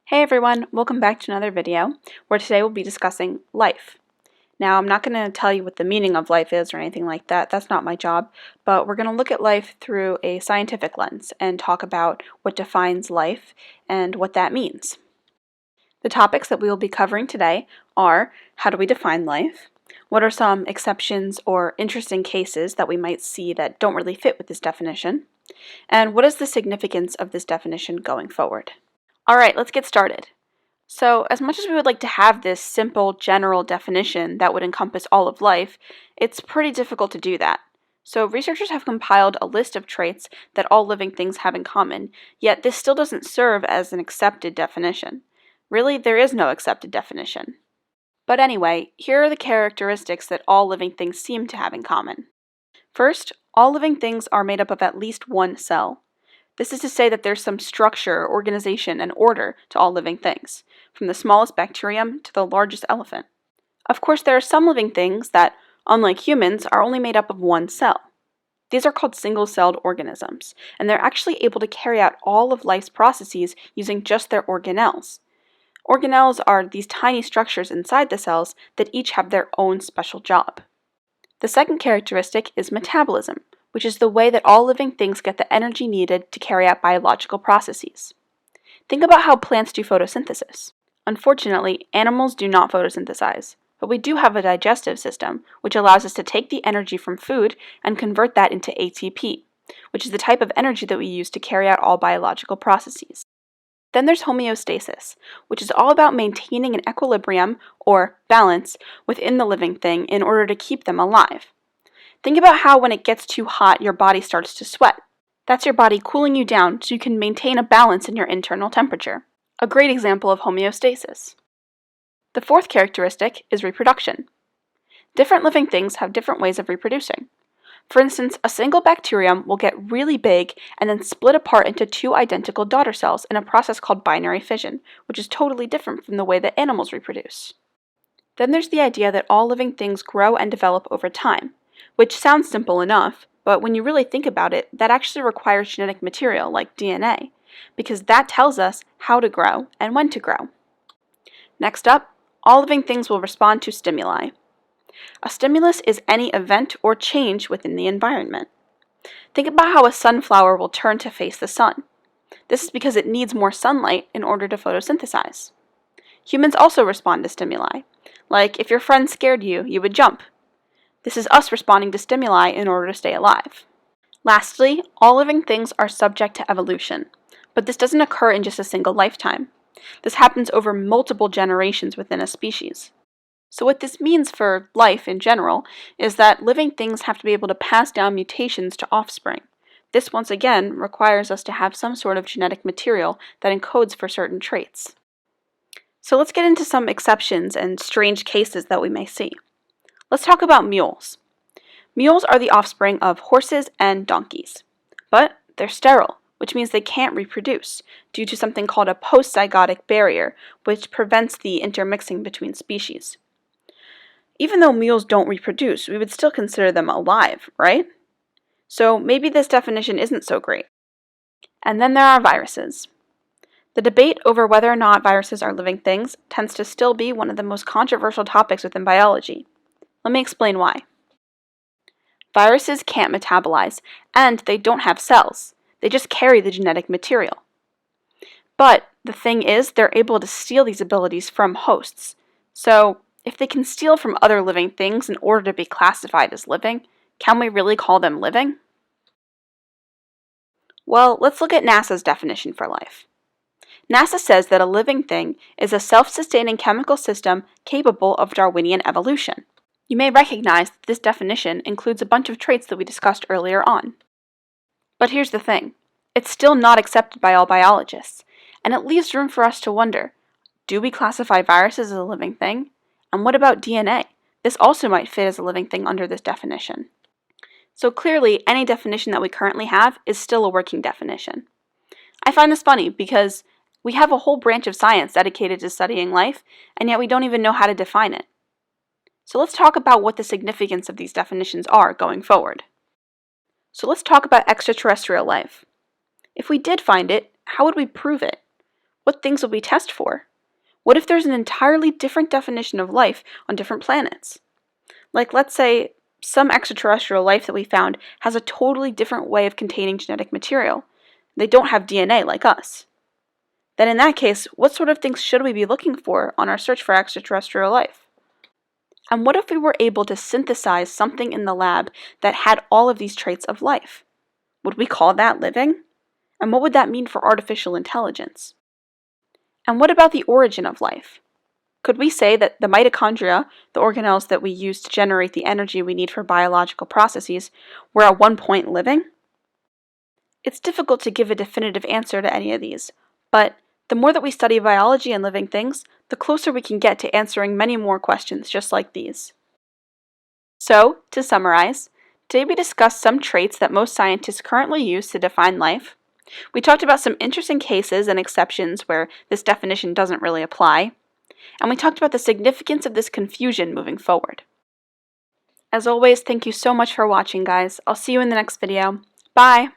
Hey everyone, welcome back to another video where today we'll be discussing life. Now, I'm not going to tell you what the meaning of life is or anything like that, that's not my job, but we're going to look at life through a scientific lens and talk about what defines life and what that means. The topics that we will be covering today are: how do we define life? What are some exceptions or interesting cases that we might see that don't really fit with this definition? And what is the significance of this definition going forward? Alright, let's get started. So, as much as we would like to have this simple, general definition that would encompass all of life, it's pretty difficult to do that. So, researchers have compiled a list of traits that all living things have in common, yet this still doesn't serve as an accepted definition. Really, there is no accepted definition. But anyway, here are the characteristics that all living things seem to have in common. First, all living things are made up of at least one cell. This is to say that there's some structure, organization, and order to all living things, from the smallest bacterium to the largest elephant. Of course, there are some living things that, unlike humans, are only made up of one cell. These are called single-celled organisms, and they're actually able to carry out all of life's processes using just their organelles. Organelles are these tiny structures inside the cells that each have their own special job. The second characteristic is metabolism, which is the way that all living things get the energy needed to carry out biological processes. Think about how plants do photosynthesis. Unfortunately, animals do not photosynthesize, but we do have a digestive system, which allows us to take the energy from food and convert that into ATP, which is the type of energy that we use to carry out all biological processes. Then there's homeostasis, which is all about maintaining an equilibrium, or balance, within the living thing in order to keep them alive. Think about how when it gets too hot, your body starts to sweat. That's your body cooling you down so you can maintain a balance in your internal temperature. A great example of homeostasis. The fourth characteristic is reproduction. Different living things have different ways of reproducing. For instance, a single bacterium will get really big and then split apart into two identical daughter cells in a process called binary fission, which is totally different from the way that animals reproduce. Then there's the idea that all living things grow and develop over time, which sounds simple enough, but when you really think about it, that actually requires genetic material like DNA, because that tells us how to grow and when to grow. Next up, all living things will respond to stimuli. A stimulus is any event or change within the environment. Think about how a sunflower will turn to face the sun. This is because it needs more sunlight in order to photosynthesize. Humans also respond to stimuli. Like if your friend scared you, you would jump. This is us responding to stimuli in order to stay alive. Lastly, all living things are subject to evolution, but this doesn't occur in just a single lifetime. This happens over multiple generations within a species. So what this means for life in general is that living things have to be able to pass down mutations to offspring. This once again requires us to have some sort of genetic material that encodes for certain traits. So let's get into some exceptions and strange cases that we may see. Let's talk about mules. Mules are the offspring of horses and donkeys, but they're sterile, which means they can't reproduce due to something called a postzygotic barrier, which prevents the intermixing between species. Even though mules don't reproduce, we would still consider them alive, right? So maybe this definition isn't so great. And then there are viruses. The debate over whether or not viruses are living things tends to still be one of the most controversial topics within biology. Let me explain why. Viruses can't metabolize, and they don't have cells. They just carry the genetic material. But the thing is, they're able to steal these abilities from hosts. So, if they can steal from other living things in order to be classified as living, can we really call them living? Well, let's look at NASA's definition for life. NASA says that a living thing is a self-sustaining chemical system capable of Darwinian evolution. You may recognize that this definition includes a bunch of traits that we discussed earlier on. But here's the thing. It's still not accepted by all biologists, and it leaves room for us to wonder, do we classify viruses as a living thing? And what about DNA? This also might fit as a living thing under this definition. So clearly, any definition that we currently have is still a working definition. I find this funny because we have a whole branch of science dedicated to studying life, and yet we don't even know how to define it. So let's talk about what the significance of these definitions are going forward. So let's talk about extraterrestrial life. If we did find it, how would we prove it? What things would we test for? What if there's an entirely different definition of life on different planets? Like, let's say some extraterrestrial life that we found has a totally different way of containing genetic material. They don't have DNA like us. Then in that case, what sort of things should we be looking for on our search for extraterrestrial life? And what if we were able to synthesize something in the lab that had all of these traits of life? Would we call that living? And what would that mean for artificial intelligence? And what about the origin of life? Could we say that the mitochondria, the organelles that we use to generate the energy we need for biological processes, were at one point living? It's difficult to give a definitive answer to any of these, but the more that we study biology and living things, the closer we can get to answering many more questions just like these. So, to summarize, today we discussed some traits that most scientists currently use to define life. We talked about some interesting cases and exceptions where this definition doesn't really apply. And we talked about the significance of this confusion moving forward. As always, thank you so much for watching, guys. I'll see you in the next video. Bye!